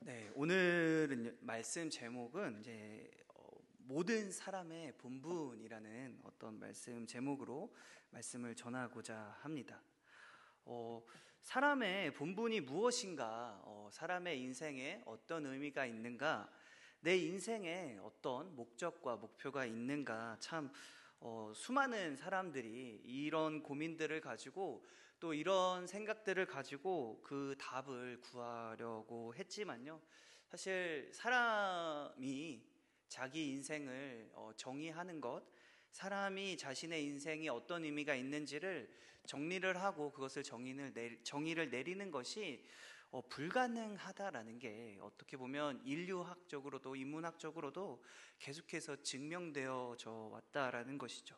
네, 오늘은 말씀 제목은 이제 모든 사람의 본분이라는 어떤 말씀 제목으로 말씀을 전하고자 합니다. 사람의 본분이 무엇인가, 사람의 인생에 어떤 의미가 있는가, 내 인생에 어떤 목적과 목표가 있는가, 참 수많은 사람들이 이런 고민들을 가지고 또 이런 생각들을 가지고 그 답을 구하려고 했지만요, 사실 사람이 자기 인생을 정의하는 것, 사람이 자신의 인생이 어떤 의미가 있는지를 정리를 하고 그것을 정의를 내리는 것이 불가능하다라는 게 어떻게 보면 인류학적으로도 인문학적으로도 계속해서 증명되어져 왔다라는 것이죠.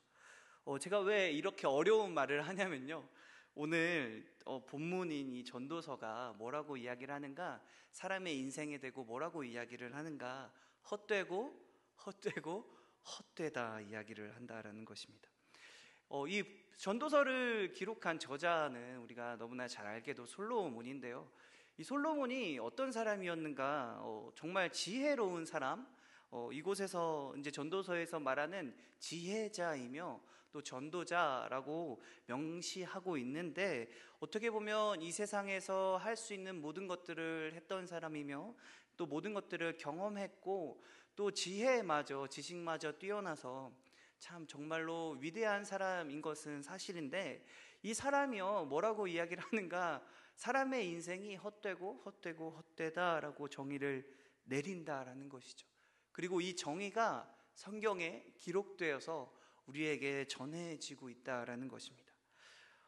제가 왜 이렇게 어려운 말을 하냐면요, 오늘 본문인 이 전도서가 뭐라고 이야기를 하는가, 사람의 인생에 대고 뭐라고 이야기를 하는가, 헛되고 헛되다 이야기를 한다라는 것입니다. 이 전도서를 기록한 저자는 우리가 너무나 잘 알게도 솔로몬인데요, 이 솔로몬이 어떤 사람이었는가, 정말 지혜로운 사람, 이곳에서 이제 전도서에서 말하는 지혜자이며 또 전도자라고 명시하고 있는데, 어떻게 보면 이 세상에서 할 수 있는 모든 것들을 했던 사람이며 또 모든 것들을 경험했고 또 지식마저 뛰어나서 참 정말로 위대한 사람인 것은 사실인데, 이 사람이요 뭐라고 이야기를 하는가, 사람의 인생이 헛되다라고 정의를 내린다라는 것이죠. 그리고 이 정의가 성경에 기록되어서 우리에게 전해지고 있다라는 것입니다.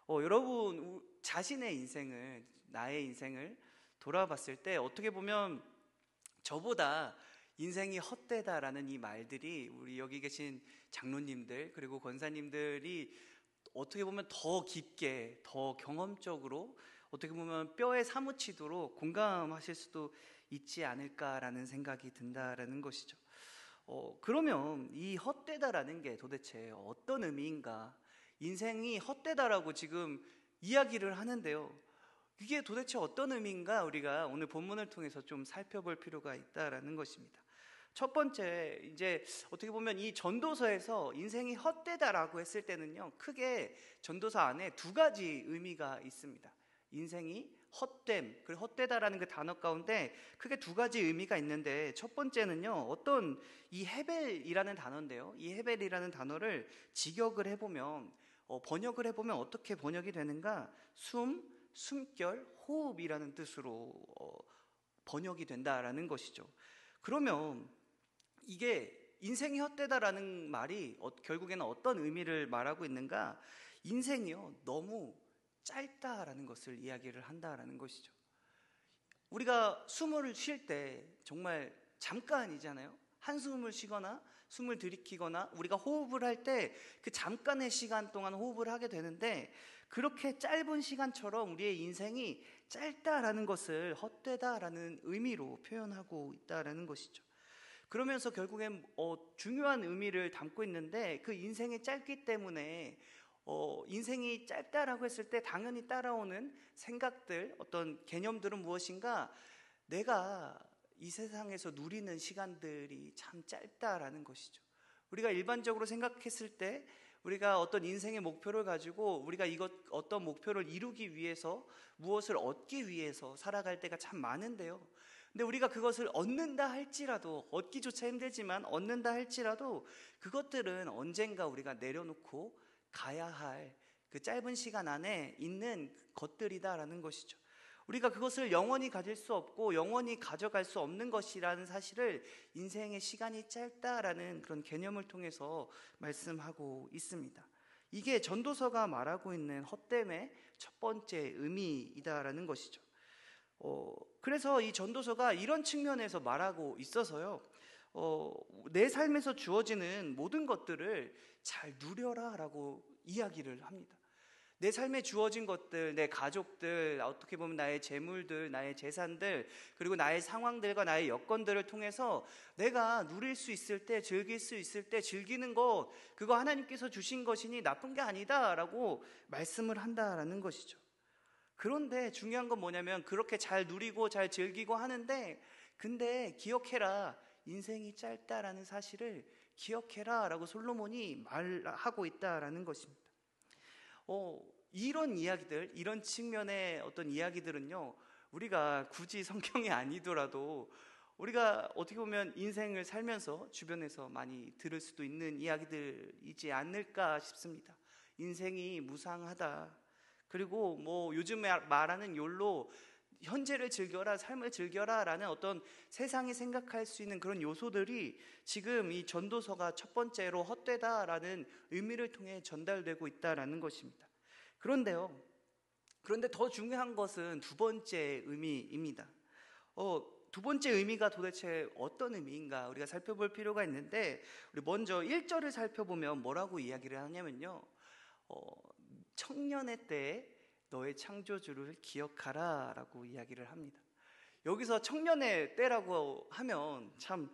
여러분, 자신의 인생을, 나의 인생을 돌아봤을 때 어떻게 보면 저보다 인생이 헛되다라는 이 말들이 우리 여기 계신 장로님들 그리고 권사님들이 어떻게 보면 더 깊게, 더 경험적으로, 어떻게 보면 뼈에 사무치도록 공감하실 수도 있지 않을까라는 생각이 든다라는 것이죠. 그러면 이 헛되다라는 게 도대체 어떤 의미인가? 인생이 헛되다라고 지금 이야기를 하는데요, 이게 도대체 어떤 의미인가, 우리가 오늘 본문을 통해서 좀 살펴볼 필요가 있다라는 것입니다. 첫 번째, 이제 어떻게 보면 이 전도서에서 인생이 헛되다라고 했을 때는요, 크게 전도서 안에 두 가지 의미가 있습니다. 인생이 헛됨, 그리고 헛되다라는 그 단어 가운데 크게 두 가지 의미가 있는데, 첫 번째는요, 어떤 이 헤벨이라는 단어인데요, 이 헤벨이라는 단어를 직역을 해보면, 번역을 해보면 어떻게 번역이 되는가, 숨결, 호흡이라는 뜻으로 번역이 된다라는 것이죠. 그러면 이게 인생이 헛되다라는 말이 결국에는 어떤 의미를 말하고 있는가, 인생이요 너무 짧다라는 것을 이야기를 한다라는 것이죠. 우리가 숨을 쉴 때 정말 잠깐이잖아요. 한숨을 쉬거나 숨을 들이키거나 우리가 호흡을 할 때 그 잠깐의 시간 동안 호흡을 하게 되는데, 그렇게 짧은 시간처럼 우리의 인생이 짧다라는 것을 헛되다라는 의미로 표현하고 있다라는 것이죠. 그러면서 결국엔 중요한 의미를 담고 있는데, 그 인생이 짧기 때문에 인생이 짧다라고 했을 때 당연히 따라오는 생각들, 어떤 개념들은 무엇인가, 내가 이 세상에서 누리는 시간들이 참 짧다라는 것이죠. 우리가 일반적으로 생각했을 때 우리가 어떤 인생의 목표를 가지고 우리가 어떤 목표를 이루기 위해서, 무엇을 얻기 위해서 살아갈 때가 참 많은데요, 근데 우리가 그것을 얻는다 할지라도, 얻기조차 힘들지만 얻는다 할지라도 그것들은 언젠가 우리가 내려놓고 가야 할 그 짧은 시간 안에 있는 것들이다라는 것이죠. 우리가 그것을 영원히 가질 수 없고 영원히 가져갈 수 없는 것이라는 사실을 인생의 시간이 짧다라는 그런 개념을 통해서 말씀하고 있습니다. 이게 전도서가 말하고 있는 헛됨의 첫 번째 의미이다라는 것이죠. 그래서 이 전도서가 이런 측면에서 말하고 있어서요, 내 삶에서 주어지는 모든 것들을 잘 누려라 라고 이야기를 합니다. 내 삶에 주어진 것들, 내 가족들, 어떻게 보면 나의 재물들, 나의 재산들, 그리고 나의 상황들과 나의 여건들을 통해서 내가 누릴 수 있을 때, 즐길 수 있을 때 즐기는 것, 그거 하나님께서 주신 것이니 나쁜 게 아니다 라고 말씀을 한다라는 것이죠. 그런데 중요한 건 뭐냐면, 그렇게 잘 누리고 잘 즐기고 하는데 근데 기억해라, 인생이 짧다라는 사실을 기억해라 라고 솔로몬이 말하고 있다라는 것입니다. 이런 이야기들, 이런 측면의 어떤 이야기들은요, 우리가 굳이 성경이 아니더라도 우리가 어떻게 보면 인생을 살면서 주변에서 많이 들을 수도 있는 이야기들이지 않을까 싶습니다. 인생이 무상하다. 그리고 뭐 요즘에 말하는 욜로, 현재를 즐겨라, 삶을 즐겨라 라는 어떤 세상이 생각할 수 있는 그런 요소들이 지금 이 전도서가 첫 번째로 헛되다라는 의미를 통해 전달되고 있다라는 것입니다. 그런데 더 중요한 것은 두 번째 의미입니다. 두 번째 의미가 도대체 어떤 의미인가 우리가 살펴볼 필요가 있는데, 우리 먼저 1절을 살펴보면 뭐라고 이야기를 하냐면요, 청년의 때에 너의 창조주를 기억하라 라고 이야기를 합니다. 여기서 청년의 때라고 하면 참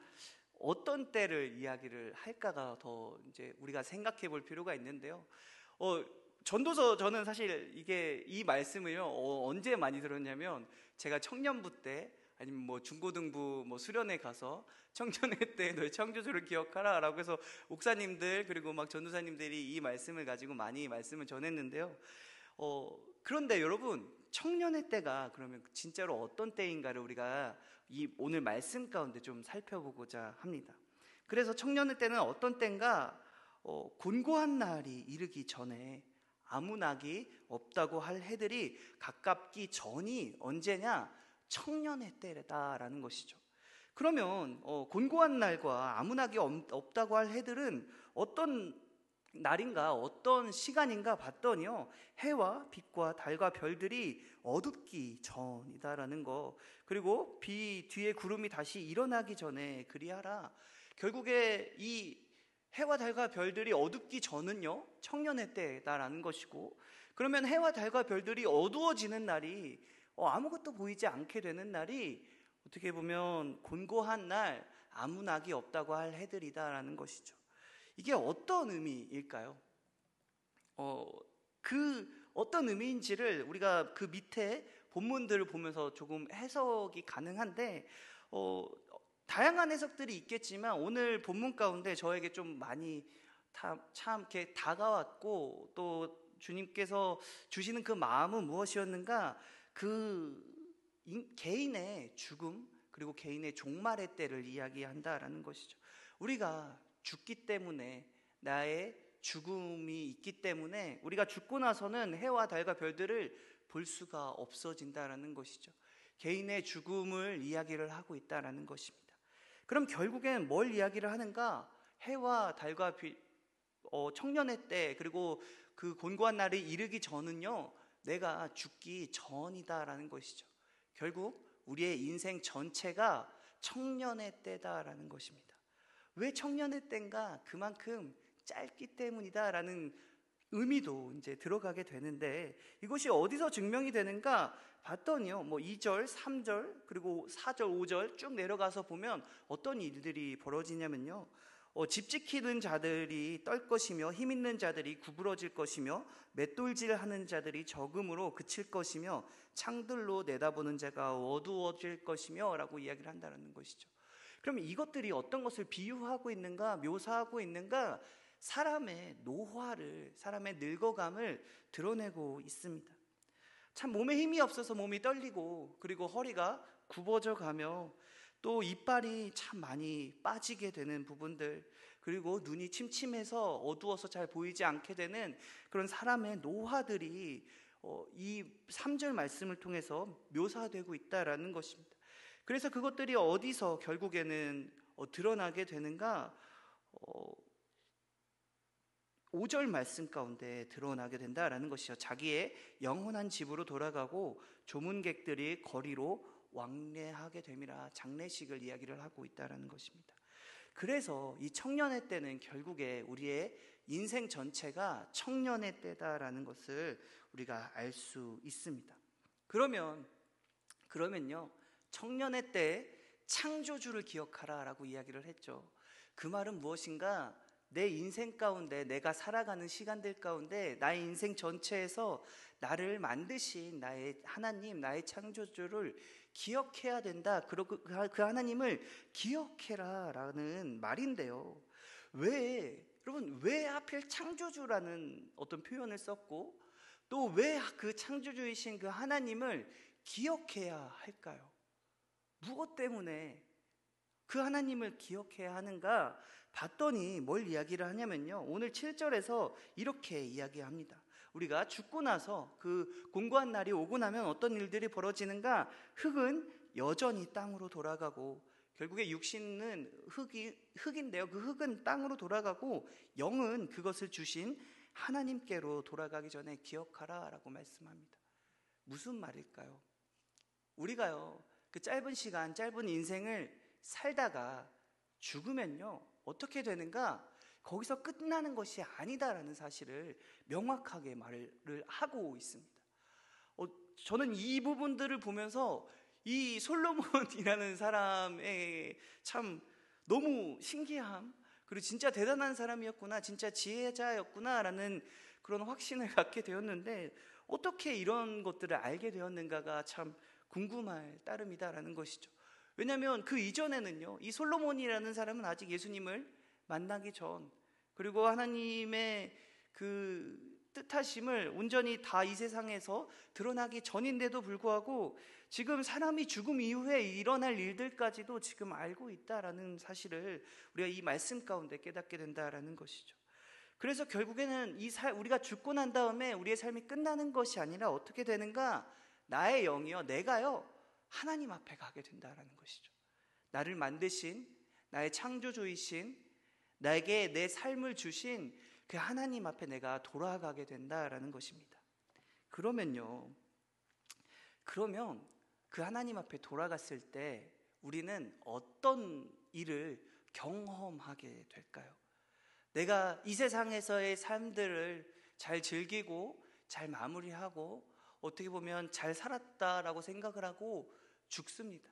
어떤 때를 이야기를 할까가 더 이제 우리가 생각해 볼 필요가 있는데요. 전도서, 저는 사실 이 말씀을요, 언제 많이 들었냐면, 제가 청년부 때 아니면 뭐 중고등부 뭐 수련회 가서 청년의 때 너의 창조주를 기억하라 라고 해서 목사님들 그리고 막 전도사님들이 이 말씀을 가지고 많이 말씀을 전했는데요. 그런데 여러분, 청년의 때가 그러면 진짜로 어떤 때인가를 우리가 이 오늘 말씀 가운데 좀 살펴보고자 합니다. 그래서 청년의 때는 어떤 때인가? 곤고한 날이 이르기 전에 아무 낙이 없다고 할 해들이 가깝기 전이 언제냐? 청년의 때다라는 것이죠. 그러면 곤고한 날과 아무 낙이 없다고 할 해들은 어떤 날인가, 어떤 시간인가 봤더니요, 해와 빛과 달과 별들이 어둡기 전이다라는 거, 그리고 비 뒤에 구름이 다시 일어나기 전에 그리하라. 결국에 이 해와 달과 별들이 어둡기 전은요, 청년의 때다라는 것이고, 그러면 해와 달과 별들이 어두워지는 날이, 아무것도 보이지 않게 되는 날이 어떻게 보면 곤고한 날, 아무 낙이 없다고 할 해들이다라는 것이죠. 이게 어떤 의미일까요? 그 어떤 의미인지를 우리가 그 밑에 본문들을 보면서 조금 해석이 가능한데, 다양한 해석들이 있겠지만 오늘 본문 가운데 저에게 좀 많이 참 이렇게 다가왔고, 또 주님께서 주시는 그 마음은 무엇이었는가? 그 개인의 죽음 그리고 개인의 종말의 때를 이야기한다라는 것이죠. 우리가 죽기 때문에, 나의 죽음이 있기 때문에 우리가 죽고 나서는 해와 달과 별들을 볼 수가 없어진다라는 것이죠. 개인의 죽음을 이야기를 하고 있다라는 것입니다. 그럼 결국엔 뭘 이야기를 하는가? 해와 달과 청년의 때, 그리고 그 곤고한 날이 이르기 전은요, 내가 죽기 전이다라는 것이죠. 결국 우리의 인생 전체가 청년의 때다라는 것입니다. 왜 청년의 때인가? 그만큼 짧기 때문이다라는 의미도 이제 들어가게 되는데, 이것이 어디서 증명이 되는가 봤더니요, 뭐 2절, 3절, 그리고 4절, 5절 쭉 내려가서 보면 어떤 일들이 벌어지냐면요, 집 지키는 자들이 떨 것이며 힘 있는 자들이 구부러질 것이며 맷돌질하는 자들이 적음으로 그칠 것이며 창들로 내다보는 자가 어두워질 것이며 라고 이야기를 한다는 것이죠. 그럼 이것들이 어떤 것을 비유하고 있는가, 묘사하고 있는가? 사람의 노화를, 사람의 늙어감을 드러내고 있습니다. 참 몸에 힘이 없어서 몸이 떨리고, 그리고 허리가 굽어져 가며, 또 이빨이 참 많이 빠지게 되는 부분들, 그리고 눈이 침침해서 어두워서 잘 보이지 않게 되는 그런 사람의 노화들이 이 3절 말씀을 통해서 묘사되고 있다라는 것입니다. 그래서 그것들이 어디서 결국에는 드러나게 되는가? 5절 말씀 가운데 드러나게 된다라는 것이죠. 자기의 영원한 집으로 돌아가고 조문객들이 거리로 왕래하게 됨이라, 장례식을 이야기를 하고 있다라는 것입니다. 그래서 이 청년의 때는 결국에 우리의 인생 전체가 청년의 때다라는 것을 우리가 알 수 있습니다. 그러면요, 청년의 때 창조주를 기억하라 라고 이야기를 했죠. 그 말은 무엇인가? 내 인생 가운데, 내가 살아가는 시간들 가운데 나의 인생 전체에서 나를 만드신 나의 하나님, 나의 창조주를 기억해야 된다. 그리고 그 하나님을 기억해라 라는 말인데요, 여러분 왜 하필 창조주라는 어떤 표현을 썼고, 또 왜 그 창조주이신 그 하나님을 기억해야 할까요? 무엇 때문에 그 하나님을 기억해야 하는가 봤더니 뭘 이야기를 하냐면요, 오늘 7절에서 이렇게 이야기합니다. 우리가 죽고 나서 그 공고한 날이 오고 나면 어떤 일들이 벌어지는가? 흙은 여전히 땅으로 돌아가고, 결국에 육신은 흙인데요, 그 흙은 땅으로 돌아가고 영은 그것을 주신 하나님께로 돌아가기 전에 기억하라 라고 말씀합니다. 무슨 말일까요? 우리가요, 그 짧은 시간, 짧은 인생을 살다가 죽으면요 어떻게 되는가? 거기서 끝나는 것이 아니다라는 사실을 명확하게 말을 하고 있습니다. 저는 이 부분들을 보면서 이 솔로몬이라는 사람의 참 너무 신기함, 그리고 진짜 대단한 사람이었구나, 진짜 지혜자였구나 라는 그런 확신을 갖게 되었는데, 어떻게 이런 것들을 알게 되었는가가 참 궁금할 따름이다라는 것이죠. 왜냐하면 그 이전에는요, 이 솔로몬이라는 사람은 아직 예수님을 만나기 전, 그리고 하나님의 그 뜻하심을 온전히 다 이 세상에서 드러나기 전인데도 불구하고 지금 사람이 죽음 이후에 일어날 일들까지도 지금 알고 있다라는 사실을 우리가 이 말씀 가운데 깨닫게 된다라는 것이죠. 그래서 결국에는 우리가 죽고 난 다음에 우리의 삶이 끝나는 것이 아니라 어떻게 되는가? 나의 영이요, 내가요, 하나님 앞에 가게 된다라는 것이죠. 나를 만드신, 나의 창조주이신, 나에게 내 삶을 주신 그 하나님 앞에 내가 돌아가게 된다라는 것입니다. 그러면 그 하나님 앞에 돌아갔을 때 우리는 어떤 일을 경험하게 될까요? 내가 이 세상에서의 삶들을 잘 즐기고 잘 마무리하고 어떻게 보면 잘 살았다라고 생각을 하고 죽습니다.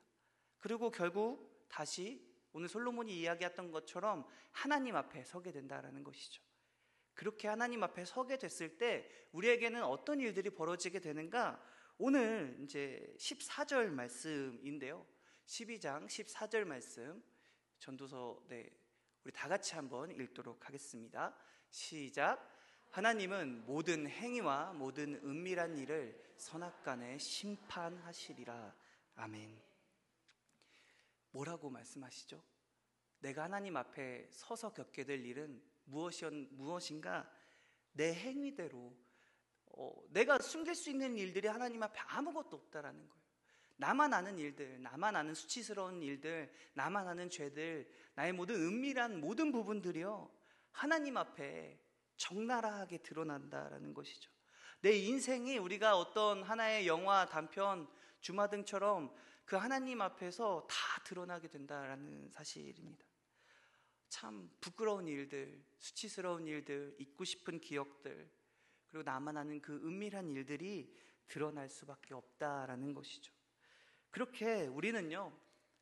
그리고 결국 다시 오늘 솔로몬이 이야기했던 것처럼 하나님 앞에 서게 된다라는 것이죠. 그렇게 하나님 앞에 서게 됐을 때 우리에게는 어떤 일들이 벌어지게 되는가? 오늘 이제 14절 말씀인데요, 12장 14절 말씀 전도서, 우리 다 같이 한번 읽도록 하겠습니다. 시작. 하나님은 모든 행위와 모든 은밀한 일을 선악간에 심판하시리라. 아멘. 뭐라고 말씀하시죠? 내가 하나님 앞에 서서 겪게 될 일은 무엇인가? 내 행위대로 내가 숨길 수 있는 일들이 하나님 앞에 아무것도 없다라는 거예요. 나만 아는 일들, 나만 아는 수치스러운 일들, 나만 아는 죄들, 나의 모든 은밀한 모든 부분들이요, 하나님 앞에 적나라하게 드러난다라는 것이죠. 내 인생이 우리가 어떤 하나의 영화, 단편, 주마등처럼 그 하나님 앞에서 다 드러나게 된다라는 사실입니다. 참 부끄러운 일들, 수치스러운 일들, 잊고 싶은 기억들, 그리고 나만 아는 그 은밀한 일들이 드러날 수밖에 없다라는 것이죠. 그렇게 우리는요,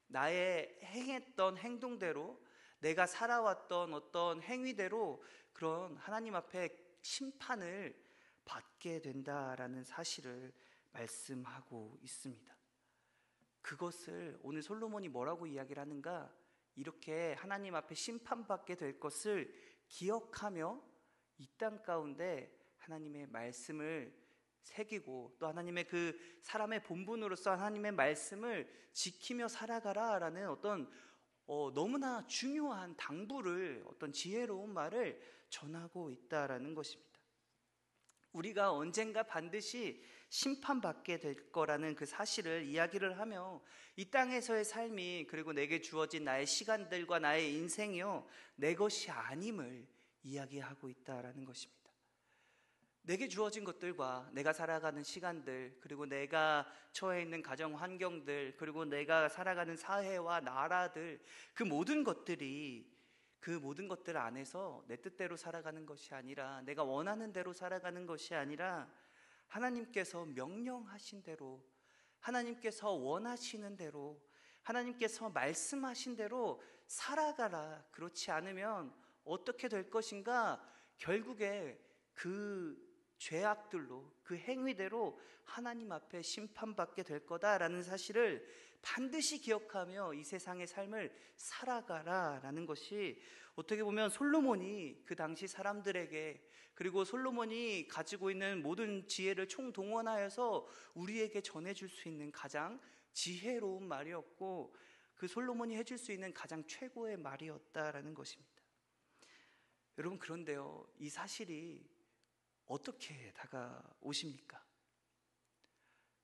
나의 행했던 행동대로, 내가 살아왔던 어떤 행위대로 그런 하나님 앞에 심판을 받게 된다라는 사실을 말씀하고 있습니다. 그것을 오늘 솔로몬이 뭐라고 이야기를 하는가? 이렇게 하나님 앞에 심판받게 될 것을 기억하며 이 땅 가운데 하나님의 말씀을 새기고, 또 하나님의 그 사람의 본분으로서 하나님의 말씀을 지키며 살아가라라는 어떤 너무나 중요한 당부를, 어떤 지혜로운 말을 전하고 있다라는 것입니다. 우리가 언젠가 반드시 심판받게 될 거라는 그 사실을 이야기를 하며 이 땅에서의 삶이, 그리고 내게 주어진 나의 시간들과 나의 인생이요, 내 것이 아님을 이야기하고 있다라는 것입니다. 내게 주어진 것들과 내가 살아가는 시간들, 그리고 내가 처해 있는 가정 환경들, 그리고 내가 살아가는 사회와 나라들, 그 모든 것들 안에서 내 뜻대로 살아가는 것이 아니라, 내가 원하는 대로 살아가는 것이 아니라 하나님께서 명령하신 대로, 하나님께서 원하시는 대로, 하나님께서 말씀하신 대로 살아가라. 그렇지 않으면 어떻게 될 것인가? 결국에 그 죄악들로, 그 행위대로 하나님 앞에 심판받게 될 거다라는 사실을 반드시 기억하며 이 세상의 삶을 살아가라라는 것이, 어떻게 보면 솔로몬이 그 당시 사람들에게, 그리고 솔로몬이 가지고 있는 모든 지혜를 총동원하여서 우리에게 전해줄 수 있는 가장 지혜로운 말이었고, 그 솔로몬이 해줄 수 있는 가장 최고의 말이었다라는 것입니다. 여러분, 그런데요, 이 사실이 어떻게 다가오십니까?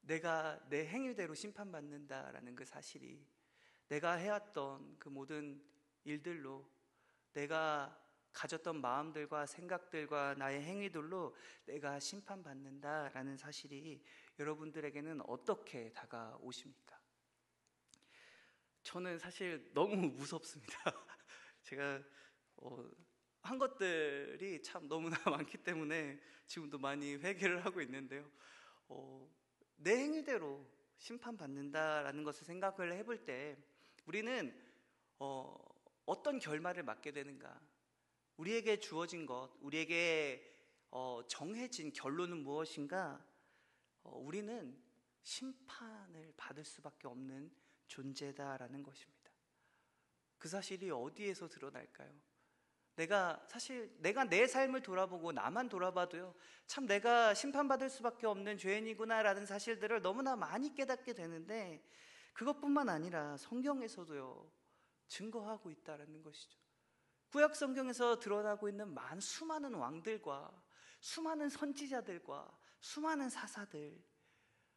내가 내 행위대로 심판받는다라는 그 사실이, 내가 해왔던 그 모든 일들로, 내가 가졌던 마음들과 생각들과 나의 행위들로 내가 심판받는다라는 사실이 여러분들에게는 어떻게 다가오십니까? 저는 사실 너무 무섭습니다. 제가 한 것들이 참 너무나 많기 때문에 지금도 많이 회개를 하고 있는데요. 내 행위대로 심판받는다라는 것을 생각을 해볼 때 우리는 어떤 결말을 맞게 되는가? 우리에게 주어진 것, 우리에게 정해진 결론은 무엇인가? 우리는 심판을 받을 수밖에 없는 존재다라는 것입니다. 그 사실이 어디에서 드러날까요? 내가 내 삶을 돌아보고 나만 돌아봐도요, 참 내가 심판받을 수밖에 없는 죄인이구나라는 사실들을 너무나 많이 깨닫게 되는데, 그것뿐만 아니라 성경에서도요 증거하고 있다라는 것이죠. 구약 성경에서 드러나고 있는 수많은 왕들과 수많은 선지자들과 수많은 사사들,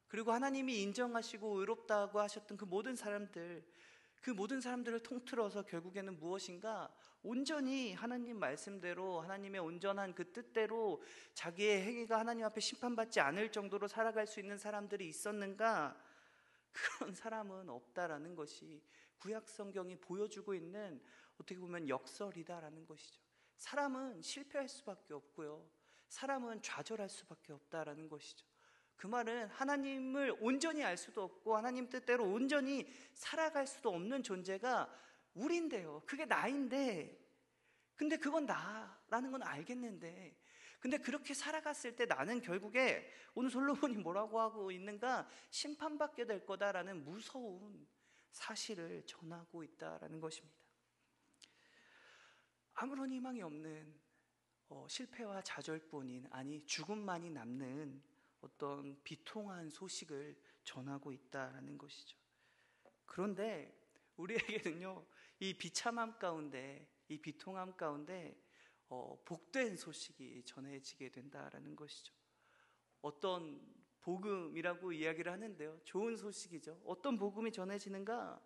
그리고 하나님이 인정하시고 의롭다고 하셨던 그 모든 사람들, 그 모든 사람들을 통틀어서 결국에는 무엇인가? 온전히 하나님 말씀대로, 하나님의 온전한 그 뜻대로 자기의 행위가 하나님 앞에 심판받지 않을 정도로 살아갈 수 있는 사람들이 있었는가? 그런 사람은 없다라는 것이 구약 성경이 보여주고 있는, 어떻게 보면 역설이다라는 것이죠. 사람은 실패할 수밖에 없고요, 사람은 좌절할 수밖에 없다라는 것이죠. 그 말은 하나님을 온전히 알 수도 없고 하나님 뜻대로 온전히 살아갈 수도 없는 존재가 우리인데요, 그게 나인데, 근데 그건 나라는 건 알겠는데, 근데 그렇게 살아갔을 때 나는 결국에 오늘 솔로몬이 뭐라고 하고 있는가? 심판받게 될 거다라는 무서운 사실을 전하고 있다라는 것입니다. 아무런 희망이 없는 실패와 좌절뿐인, 아니 죽음만이 남는 어떤 비통한 소식을 전하고 있다라는 것이죠. 그런데 우리에게는요, 이 비참함 가운데, 이 비통함 가운데 복된 소식이 전해지게 된다라는 것이죠. 어떤 복음이라고 이야기를 하는데요, 좋은 소식이죠. 어떤 복음이 전해지는가?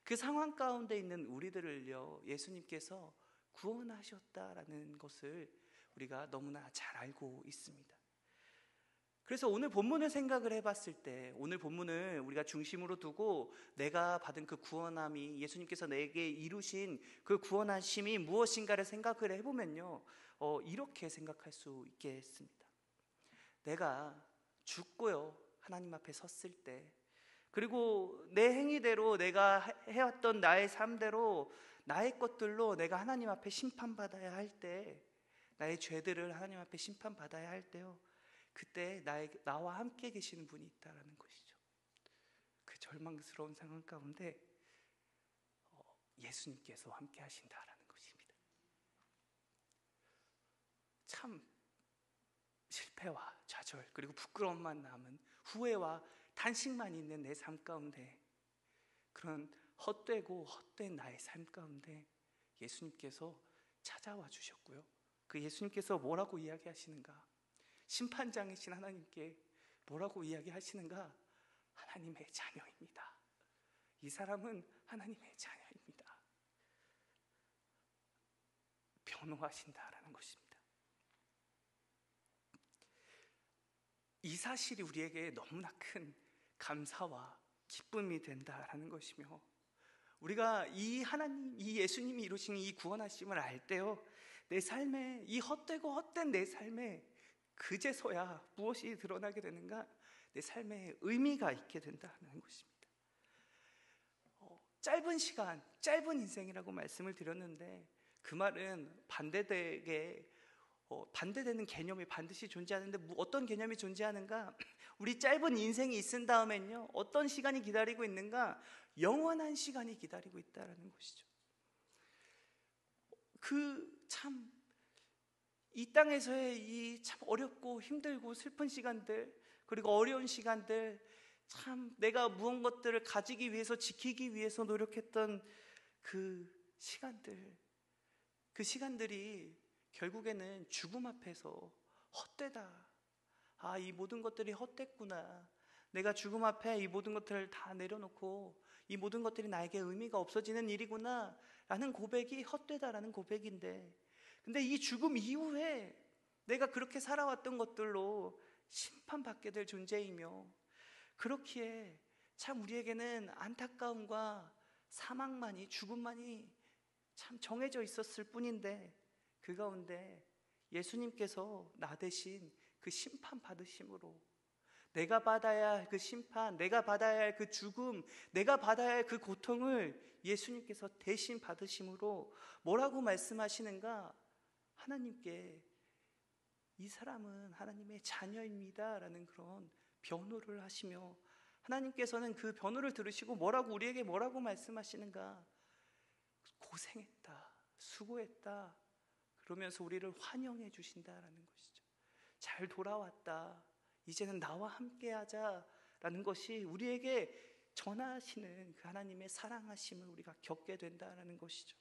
그 상황 가운데 있는 우리들을요, 예수님께서 구원하셨다라는 것을 우리가 너무나 잘 알고 있습니다. 그래서 오늘 본문을 생각을 해봤을 때, 오늘 본문을 우리가 중심으로 두고 내가 받은 그 구원함이, 예수님께서 내게 이루신 그 구원하심이 무엇인가를 생각을 해보면요, 이렇게 생각할 수 있겠습니다. 내가 죽고요, 하나님 앞에 섰을 때, 그리고 내 행위대로, 내가 해왔던 나의 삶대로, 나의 것들로 내가 하나님 앞에 심판받아야 할 때, 나의 죄들을 하나님 앞에 심판받아야 할 때요, 그때 나와 함께 계시는 분이 있다라는 것이죠. 그 절망스러운 상황 가운데 예수님께서 함께 하신다라는 것입니다. 참 실패와 좌절, 그리고 부끄러움만 남은, 후회와 탄식만 있는 내 삶 가운데, 그런 헛되고 헛된 나의 삶 가운데 예수님께서 찾아와 주셨고요, 그 예수님께서 뭐라고 이야기하시는가? 심판장이신 하나님께 뭐라고 이야기하시는가? 하나님의 자녀입니다. 이 사람은 하나님의 자녀입니다. 변호하신다라는 것입니다. 이 사실이 우리에게 너무나 큰 감사와 기쁨이 된다라는 것이며, 우리가 이 하나님, 이 예수님이 이루신 이 구원하심을 알 때요, 내 삶에, 이 헛되고 헛된 내 삶에 그제서야 무엇이 드러나게 되는가? 내 삶에 의미가 있게 된다는 것입니다. 짧은 시간, 짧은 인생이라고 말씀을 드렸는데, 그 말은 반대되는 개념이 반드시 존재하는데 어떤 개념이 존재하는가? 우리 짧은 인생이 있은 다음엔요, 어떤 시간이 기다리고 있는가? 영원한 시간이 기다리고 있다는 것이죠. 이 땅에서의 이 참 어렵고 힘들고 슬픈 시간들, 그리고 어려운 시간들, 참 내가 무언 것들을 가지기 위해서, 지키기 위해서 노력했던 그 시간들이 결국에는 죽음 앞에서 헛되다. 이 모든 것들이 헛됐구나. 내가 죽음 앞에 이 모든 것들을 다 내려놓고 이 모든 것들이 나에게 의미가 없어지는 일이구나 라는 고백이 헛되다라는 고백인데, 근데 이 죽음 이후에 내가 그렇게 살아왔던 것들로 심판받게 될 존재이며, 그렇기에 참 우리에게는 안타까움과 사망만이, 죽음만이 참 정해져 있었을 뿐인데, 그 가운데 예수님께서 나 대신 그 심판 받으심으로, 내가 받아야 할 그 심판, 내가 받아야 할 그 죽음, 내가 받아야 할 그 고통을 예수님께서 대신 받으심으로 뭐라고 말씀하시는가? 하나님께 이 사람은 하나님의 자녀입니다 라는 그런 변호를 하시며, 하나님께서는 그 변호를 들으시고 우리에게 뭐라고 말씀하시는가? 고생했다, 수고했다, 그러면서 우리를 환영해 주신다라는 것이죠. 잘 돌아왔다, 이제는 나와 함께하자 라는 것이 우리에게 전하시는 그 하나님의 사랑하심을 우리가 겪게 된다라는 것이죠.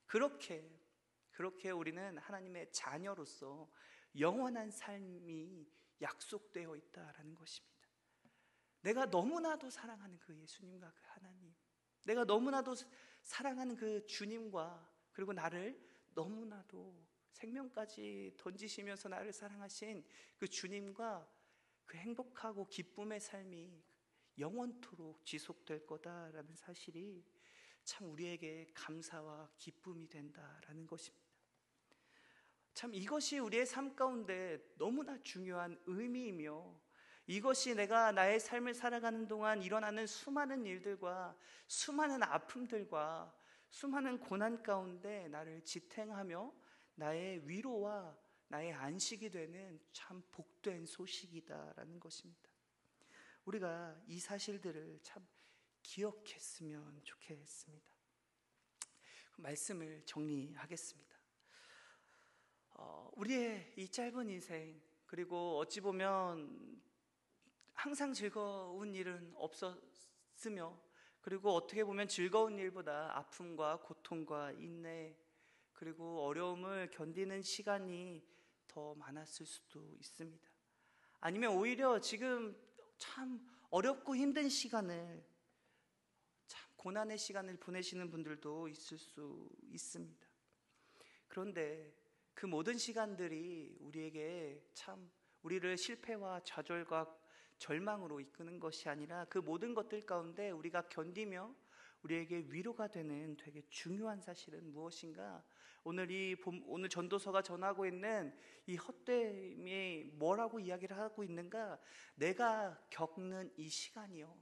그렇게 우리는 하나님의 자녀로서 영원한 삶이 약속되어 있다라는 것입니다. 내가 너무나도 사랑하는 그 예수님과 그 하나님, 내가 너무나도 사랑하는 그 주님과, 그리고 나를 너무나도 생명까지 던지시면서 나를 사랑하신 그 주님과 그 행복하고 기쁨의 삶이 영원토록 지속될 거다라는 사실이 참 우리에게 감사와 기쁨이 된다라는 것입니다. 참 이것이 우리의 삶 가운데 너무나 중요한 의미이며, 이것이 내가 나의 삶을 살아가는 동안 일어나는 수많은 일들과 수많은 아픔들과 수많은 고난 가운데 나를 지탱하며 나의 위로와 나의 안식이 되는 참 복된 소식이다라는 것입니다. 우리가 이 사실들을 참 기억했으면 좋겠습니다. 말씀을 정리하겠습니다. 우리의 이 짧은 인생, 그리고 어찌 보면 항상 즐거운 일은 없었으며, 그리고 어떻게 보면 즐거운 일보다 아픔과 고통과 인내, 그리고 어려움을 견디는 시간이 더 많았을 수도 있습니다. 아니면 오히려 지금 참 어렵고 힘든 시간을, 참 고난의 시간을 보내시는 분들도 있을 수 있습니다. 그런데 그 모든 시간들이 우리에게 참 우리를 실패와 좌절과 절망으로 이끄는 것이 아니라, 그 모든 것들 가운데 우리가 견디며 우리에게 위로가 되는 되게 중요한 사실은 무엇인가? 오늘 전도서가 전하고 있는 이 헛됨이 뭐라고 이야기를 하고 있는가? 내가 겪는 이 시간이요,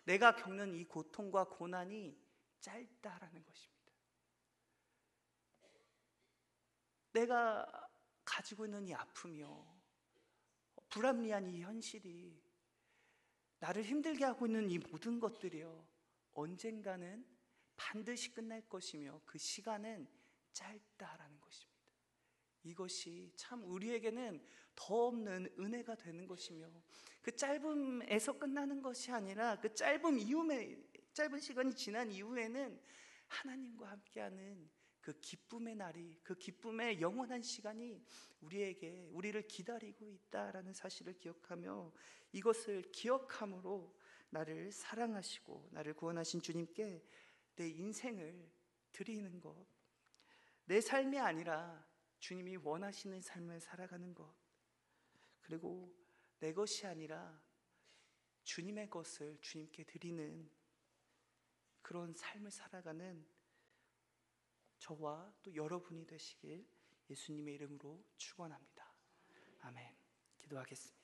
내가 겪는 이 고통과 고난이 짧다라는 것입니다. 내가 가지고 있는 이 아픔이요, 불합리한 이 현실이, 나를 힘들게 하고 있는 이 모든 것들이요, 언젠가는 반드시 끝날 것이며 그 시간은 짧다라는 것입니다. 이것이 참 우리에게는 더 없는 은혜가 되는 것이며, 그 짧음에서 끝나는 것이 아니라 그 짧은 시간이 지난 이후에는 하나님과 함께하는 그 기쁨의 날이, 그 기쁨의 영원한 시간이 우리를 기다리고 있다라는 사실을 기억하며, 이것을 기억함으로 나를 사랑하시고 나를 구원하신 주님께 내 인생을 드리는 것, 내 삶이 아니라 주님이 원하시는 삶을 살아가는 것, 그리고 내 것이 아니라 주님의 것을 주님께 드리는 그런 삶을 살아가는 저와 또 여러분이 되시길 예수님의 이름으로 축원합니다. 아멘. 기도하겠습니다.